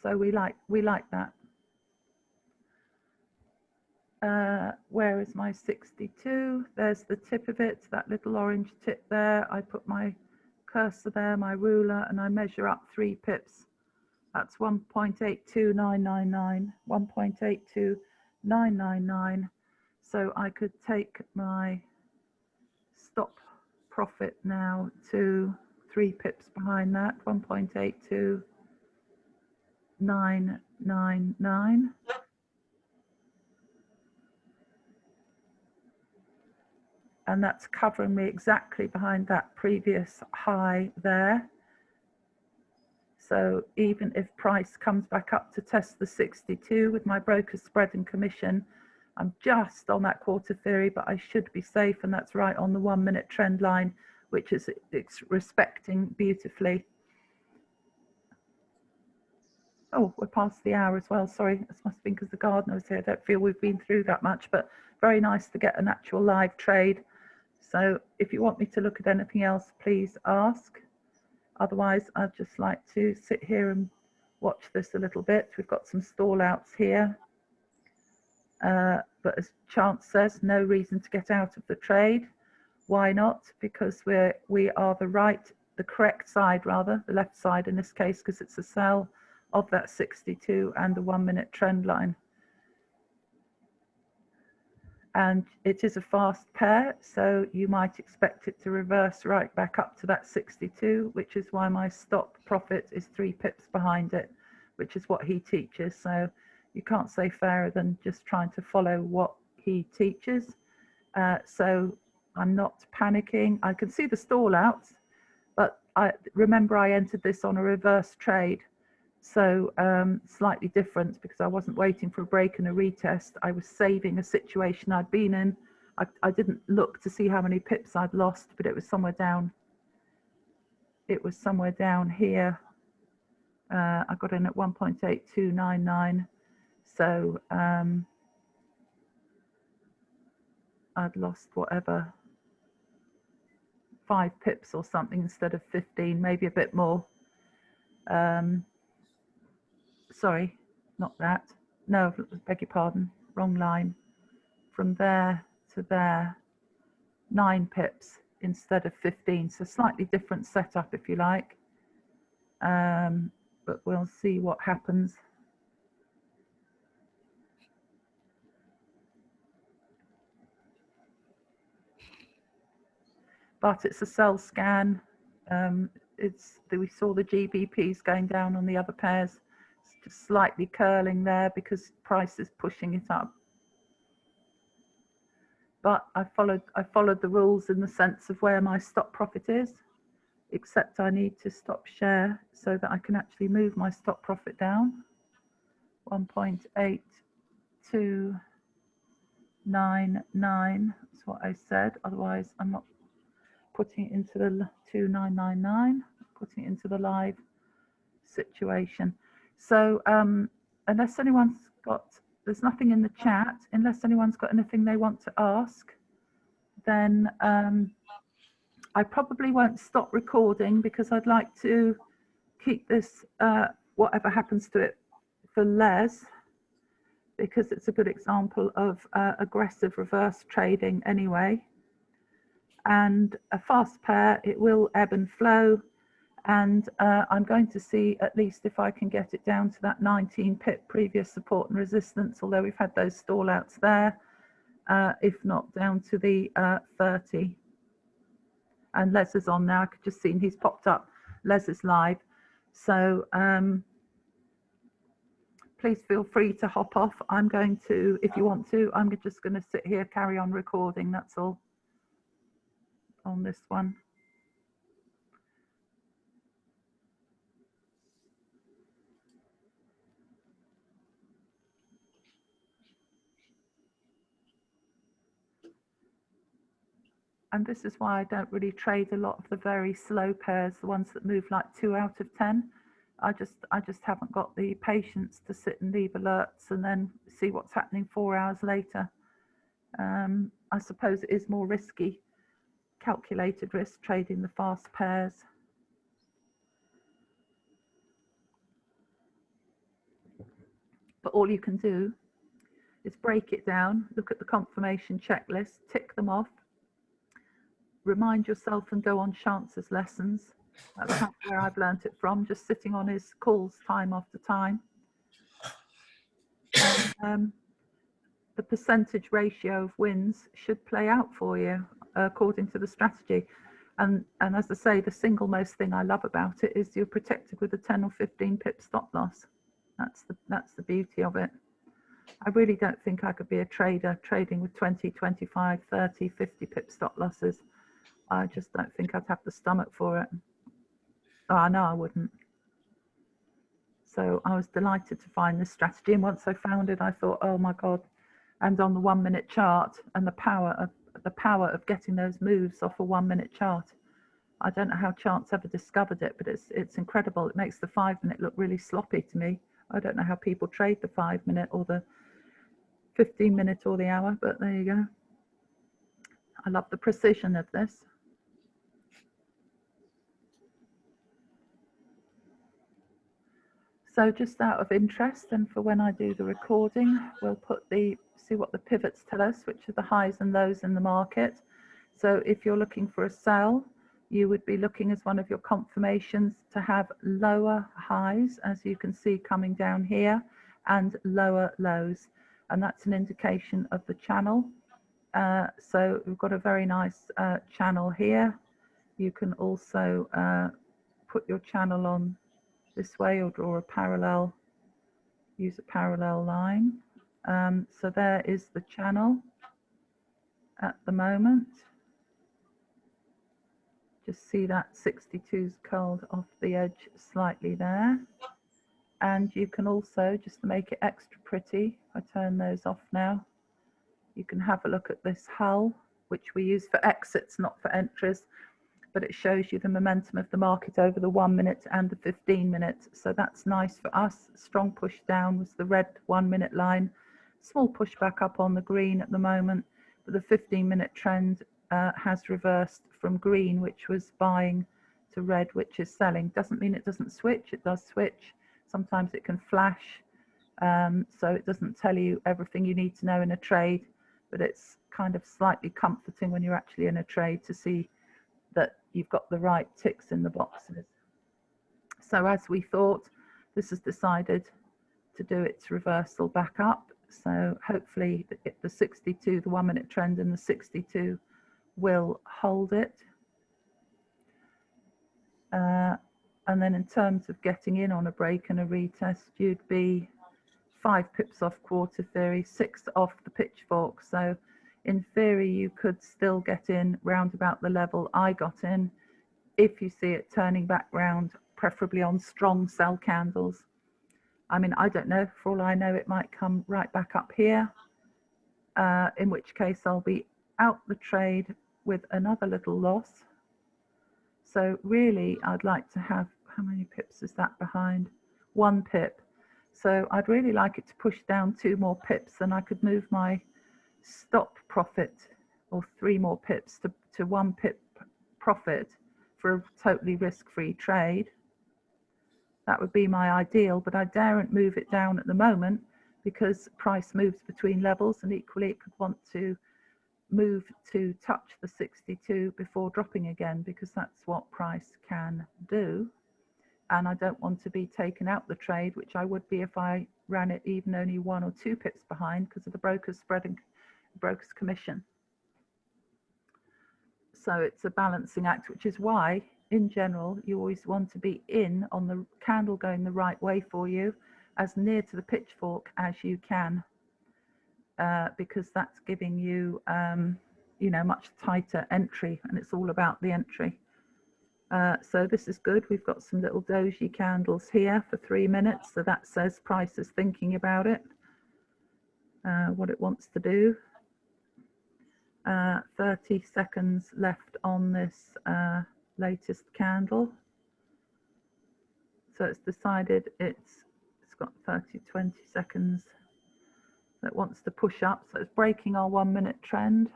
So we like that. Where is my 62? There's the tip of it, that little orange tip there. I put my cursor there, my ruler, and I measure up 3 pips. That's 1.82999, 1.82999. So I could take my stop profit now to 3 pips behind that, 1.82999. And that's covering me exactly behind that previous high there. So even if price comes back up to test the 62 with my broker spread and commission, I'm just on that quarter theory, but I should be safe, and that's right on the 1 minute trend line, which is it's respecting beautifully. Oh, we're past the hour as well. Sorry, this must have been because the gardener was here. I don't feel we've been through that much, but very nice to get an actual live trade. So if you want me to look at anything else, please ask. Otherwise, I'd just like to sit here and watch this a little bit. We've got some stall outs here. But as Chance says, no reason to get out of the trade. Why not? Because we are the correct side rather, the left side in this case, because it's a sell of that 62 and the 1 minute trend line. And it is a fast pair, so you might expect it to reverse right back up to that 62, which is why my stop profit is 3 pips behind it, which is what he teaches. So you can't say fairer than just trying to follow what he teaches. So I'm not panicking. I can see the stall outs, but remember I entered this on a reverse trade. So slightly different because I wasn't waiting for a break and a retest. I was saving a situation I'd been in. I didn't look to see how many pips I'd lost, but it was somewhere down. It was somewhere down here. I got in at 1.8299. So I'd lost whatever, 5 pips or something instead of 15, maybe a bit more. Sorry, not that. No, beg your pardon, wrong line. From there to there, 9 pips instead of 15. So slightly different setup, if you like. But we'll see what happens. But it's a sell scan. We saw the GBPs going down on the other pairs. It's just slightly curling there because price is pushing it up. But I followed the rules in the sense of where my stop profit is, except I need to stop share so that I can actually move my stop profit down. 1.8299 is what I said. Otherwise, I'm not putting it into the 2999, putting it into the live situation. So unless anyone's got, there's nothing in the chat, unless anyone's got anything they want to ask, then I probably won't stop recording because I'd like to keep this, whatever happens to it, for Les, because it's a good example of aggressive reverse trading anyway. And a fast pair, it will ebb and flow. And I'm going to see at least if I can get it down to that 19 pip previous support and resistance, although we've had those stall outs there, if not down to the 30. And Les is on now. I could just see he's popped up. Les is live. So please feel free to hop off. I'm going to, if you want to, I'm just going to sit here, carry on recording. That's all on this one. And this is why I don't really trade a lot of the very slow pairs, the ones that move like 2 out of 10. I just haven't got the patience to sit and leave alerts and then see what's happening 4 hours later. I suppose it is more risky, calculated risk, trading the fast pairs. But all you can do is break it down, look at the confirmation checklist, tick them off, remind yourself and go on Chance's lessons. That's where I've learnt it from, just sitting on his calls time after time. And, the percentage ratio of wins should play out for you according to the strategy. And as I say, the single most thing I love about it is you're protected with a 10 or 15 pip stop loss. That's the beauty of it. I really don't think I could be a trader trading with 20, 25, 30, 50 pip stop losses. I just don't think I'd have the stomach for it. Oh, I know I wouldn't. So I was delighted to find this strategy. And once I found it, I thought, oh my God. And on the 1 minute chart and the power of getting those moves off a 1 minute chart. I don't know how Chance ever discovered it, but it's incredible. It makes the 5 minute look really sloppy to me. I don't know how people trade the 5 minute or the 15 minute or the hour, but there you go. I love the precision of this. So just out of interest, and for when I do the recording, we'll see what the pivots tell us, which are the highs and lows in the market. So if you're looking for a sell, you would be looking as one of your confirmations to have lower highs, as you can see coming down here, and lower lows. And that's an indication of the channel. So we've got a very nice channel here. You can also put your channel on this way or draw a parallel, use a parallel line. So there is the channel at the moment. Just see that 62's curled off the edge slightly there. And you can also, just to make it extra pretty, I turn those off now, you can have a look at this hull, which we use for exits, not for entries, but it shows you the momentum of the market over the 1 minute and the 15 minutes. So that's nice for us. Strong push down was the red 1 minute line, small push back up on the green at the moment, but the 15-minute trend has reversed from green, which was buying, to red, which is selling. Doesn't mean it doesn't switch, it does switch. Sometimes it can flash, so it doesn't tell you everything you need to know in a trade, but it's kind of slightly comforting when you're actually in a trade to see that you've got the right ticks in the boxes. So as we thought, this has decided to do its reversal back up. So hopefully the 62, the 1 minute trend in the 62 will hold it. And then in terms of getting in on a break and a retest, you'd be 5 pips off quarter theory, 6 off the pitchfork. So in theory, you could still get in round about the level I got in if you see it turning back round, preferably on strong sell candles. I mean, I don't know. For all I know, it might come right back up here, in which case I'll be out the trade with another little loss. So really, I'd like to have, how many pips is that behind? 1 pip. So I'd really like it to push down 2 more pips, and I could move my stop profit, or 3 more pips to 1 pip profit for a totally risk-free trade. That would be my ideal, but I daren't move it down at the moment because price moves between levels, and equally it could want to move to touch the 62 before dropping again, because that's what price can do. And I don't want to be taken out the trade, which I would be if I ran it even only 1 or 2 pips behind because of the broker's spread and broker's commission. So it's a balancing act, which is why in general you always want to be in on the candle going the right way for you, as near to the pitchfork as you can, because that's giving you you know, much tighter entry, and it's all about the entry. So this is good. We've got some little doji candles here for 3 minutes, so that says price is thinking about it, what it wants to do. 30 seconds left on this latest candle. So it's decided it's got 20 seconds that wants to push up. So it's breaking our 1 minute trend.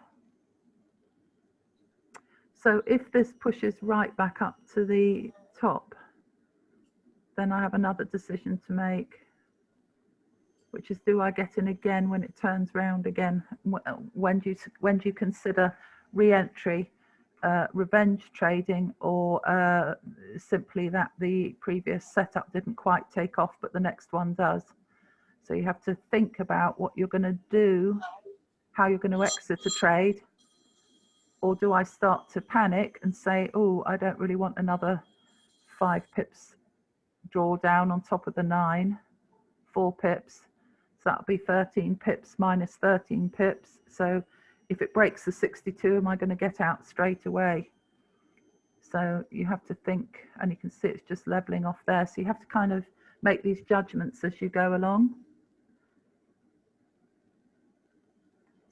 So if this pushes right back up to the top, then I have another decision to make, which is, do I get in again when it turns round again? When do you consider re-entry, revenge trading, or simply that the previous setup didn't quite take off but the next one does? So you have to think about what you're going to do, how you're going to exit a trade. Or do I start to panic and say, oh, I don't really want another 5 pips drawdown on top of the 9, 4 pips. So that'll be 13 pips minus 13 pips. So if it breaks the 62, am I going to get out straight away? So you have to think, and you can see it's just leveling off there. So you have to kind of make these judgments as you go along.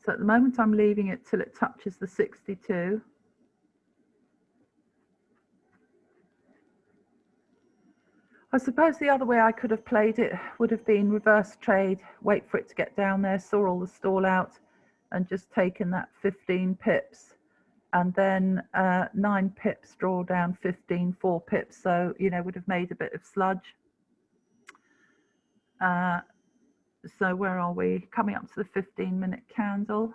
So at the moment, I'm leaving it till it touches the 62. I suppose the other way I could have played it would have been reverse trade, wait for it to get down there, saw all the stall out, and just taken that 15 pips, and then 9 pips draw down 15, 4 pips. So, you know, would have made a bit of sludge. So where are we? Coming up to the 15-minute candle.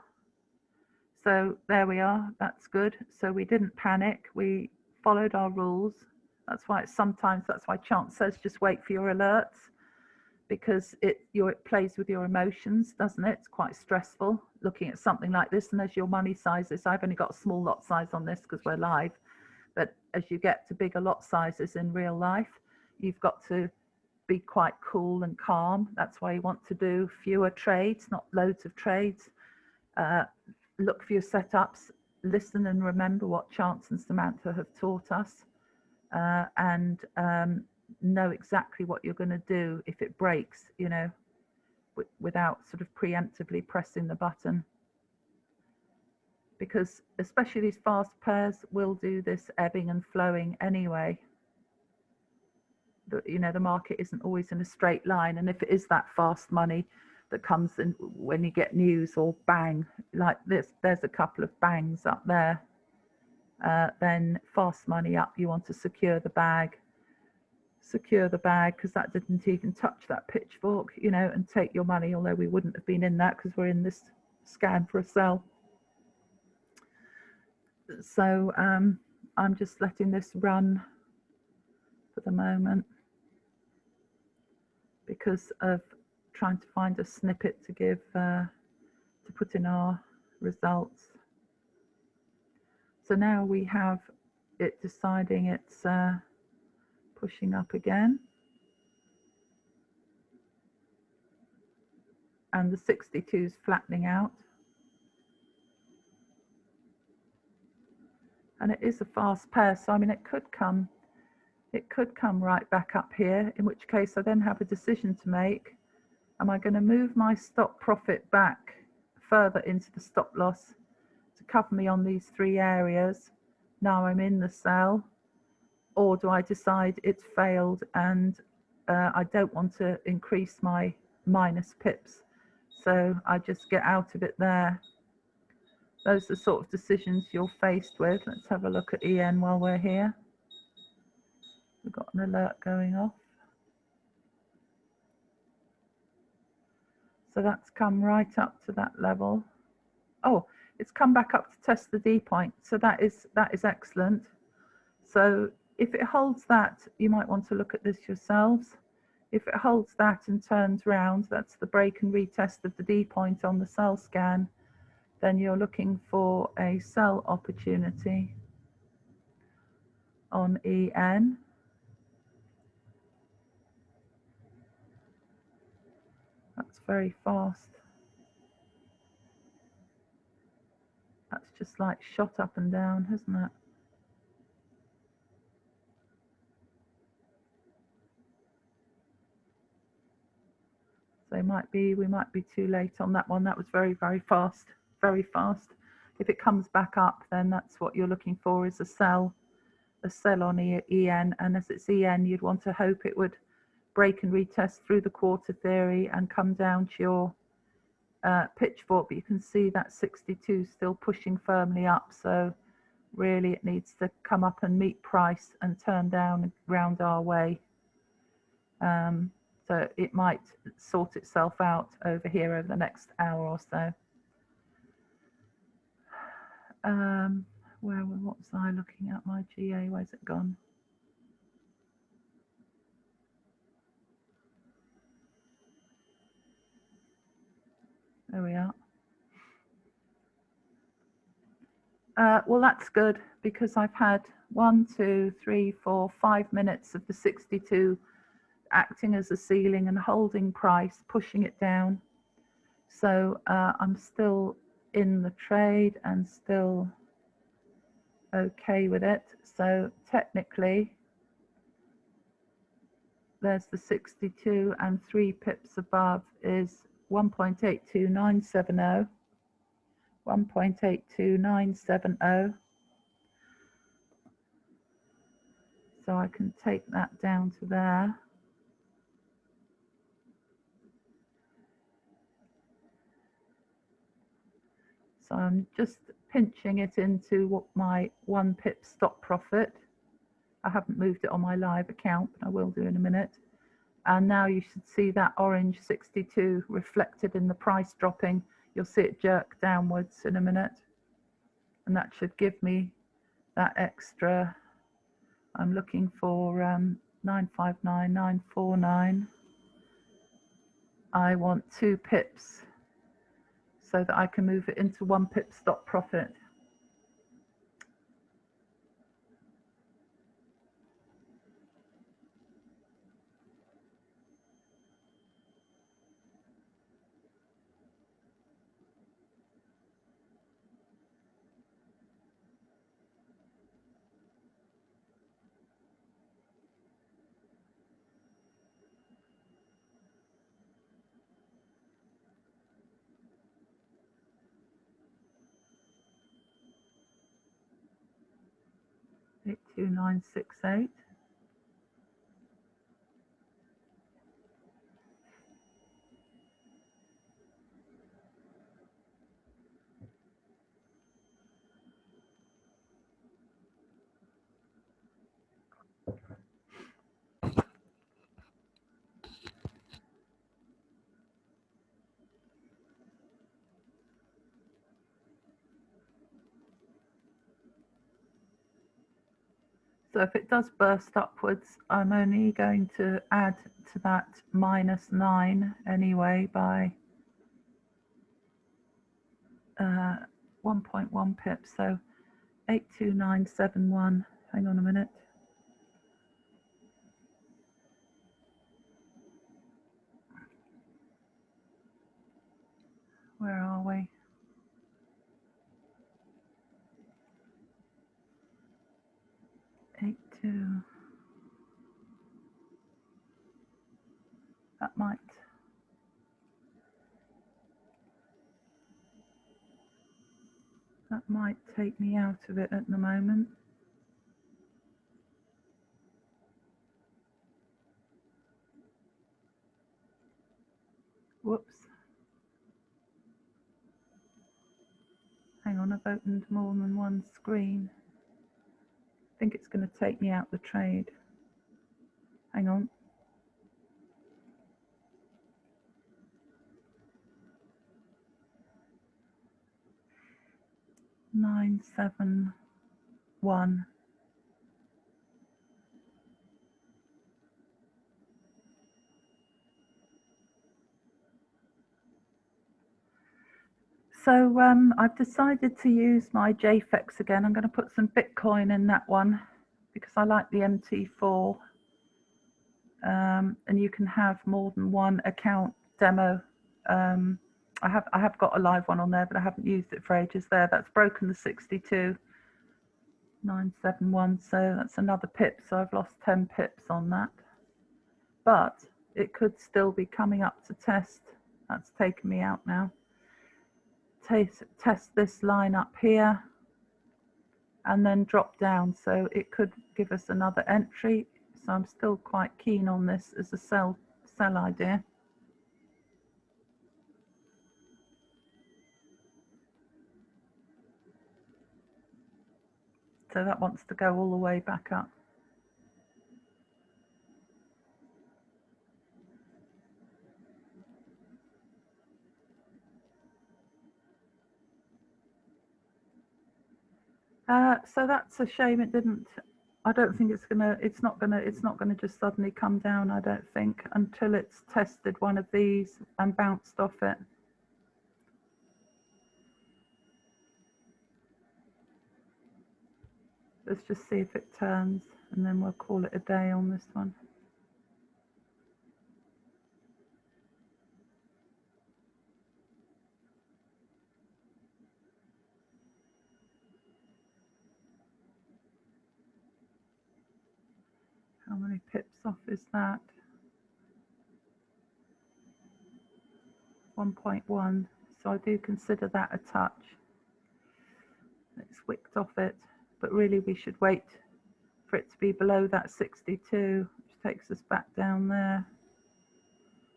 So there we are. That's good. So we didn't panic. We followed our rules. That's why that's why chance says just wait for your alerts, because it plays with your emotions, doesn't it? It's quite stressful looking at something like this. And as your money sizes, I've only got a small lot size on this because we're live. But as you get to bigger lot sizes in real life, you've got to be quite cool and calm. That's why you want to do fewer trades, not loads of trades. Look for your setups, listen and remember what Chance and Samantha have taught us, and know exactly what you're going to do if it breaks, you know, without sort of preemptively pressing the button. Because especially these fast pairs will do this ebbing and flowing anyway. You know, the market isn't always in a straight line, and if it is that fast money that comes in when you get news or bang like this, there's a couple of bangs up there, then fast money up, you want to secure the bag, because that didn't even touch that pitchfork, you know, and take your money, although we wouldn't have been in that because we're in this scan for a sell. So I'm just letting this run for the moment because of trying to find a snippet to give to put in our results. So now we have it deciding it's pushing up again, and the 62 is flattening out, and it is a fast pair, so I mean it could come right back up here, in which case I then have a decision to make. Am I going to move my stop profit back further into the stop loss to cover me on these 3 areas? Now I'm in the sell, or do I decide it's failed and I don't want to increase my minus pips, so I just get out of it there? Those are the sort of decisions you're faced with. Let's have a look at EN while we're here. We've got an alert going off. So that's come right up to that level. Oh, it's come back up to test the D point. So that is excellent. So if it holds that, you might want to look at this yourselves. If it holds that and turns round, that's the break and retest of the D point on the sell scan, then you're looking for a sell opportunity on EN. That's very fast. That's just like shot up and down, hasn't it? So we might be too late on that one. That was very, very fast, very fast. If it comes back up, then that's what you're looking for, is a sell on EN. And as it's EN, you'd want to hope it would break and retest through the quarter theory and come down to your pitchfork. But you can see that 62 still pushing firmly up. So really it needs to come up and meet price and turn down and round our way. So it might sort itself out over here over the next hour or so. What was I looking at? My GA, where's it gone? There we are. Well, that's good, because I've had 1, 2, 3, 4, 5 minutes of the 62 acting as a ceiling and holding price, pushing it down. So I'm still in the trade and still okay with it. So technically, there's the 62, and 3 pips above is 1.82970. 1.82970. So I can take that down to there. So I'm just pinching it into what my 1 pip stop profit. I haven't moved it on my live account, but I will do in a minute. And now you should see that orange 62 reflected in the price dropping. You'll see it jerk downwards in a minute. And that should give me that extra. I'm looking for 959,949. I want 2 pips so that I can move it into 1 pip stop profit. Eight two nine six eight. So if it does burst upwards, I'm only going to add to that -9 anyway by 1.1 pips. So 82971. Hang on a minute. Where are we? Eight two. That might take me out of it at the moment. Whoops. Hang on, I've opened more than one screen. I think it's going to take me out the trade. Hang on. Nine, 7, 1. So I've decided to use my JFEX again. I'm going to put some Bitcoin in that one because I like the MT4. And you can have more than one account demo. I have got a live one on there, but I haven't used it for ages there. That's broken the 62,971. So that's another pip. So I've lost 10 pips on that. But it could still be coming up to test. That's taken me out now. Test this line up here and then drop down, so it could give us another entry. So I'm still quite keen on this as a sell idea. So that wants to go all the way back up. So that's a shame it didn't. I don't think it's not gonna just suddenly come down, I don't think, until it's tested one of these and bounced off it. Let's just see if it turns and then we'll call it a day on this one. How many pips off is that? 1.1. So I do consider that a touch. It's wicked off it, but really we should wait for it to be below that 62, which takes us back down there.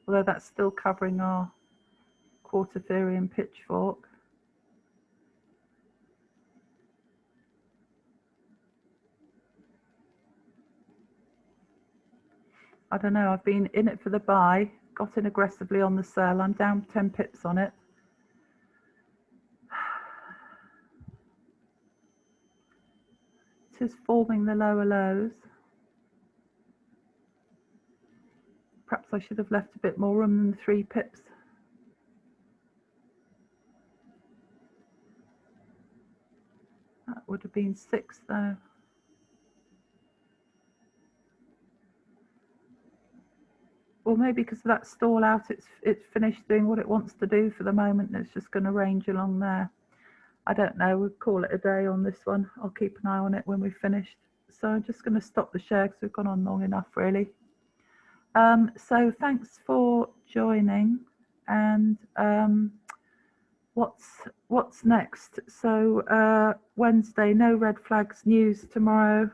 Although that's still covering our quarter Ethereum pitchfork. I don't know, I've been in it for the buy, got in aggressively on the sell. I'm down 10 pips on it. It is forming the lower lows. Perhaps I should have left a bit more room than 3 pips. That would have been 6 though. Well, maybe because of that stall out, it's finished doing what it wants to do for the moment, and it's just going to range along there. I don't know, we'll call it a day on this one. I'll keep an eye on it when we've finished. So I'm just going to stop the share because we've gone on long enough, really. So thanks for joining. And what's next? So Wednesday, no red flags news tomorrow.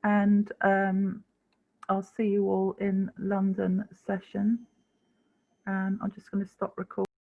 And I'll see you all in London session. I'm just going to stop recording.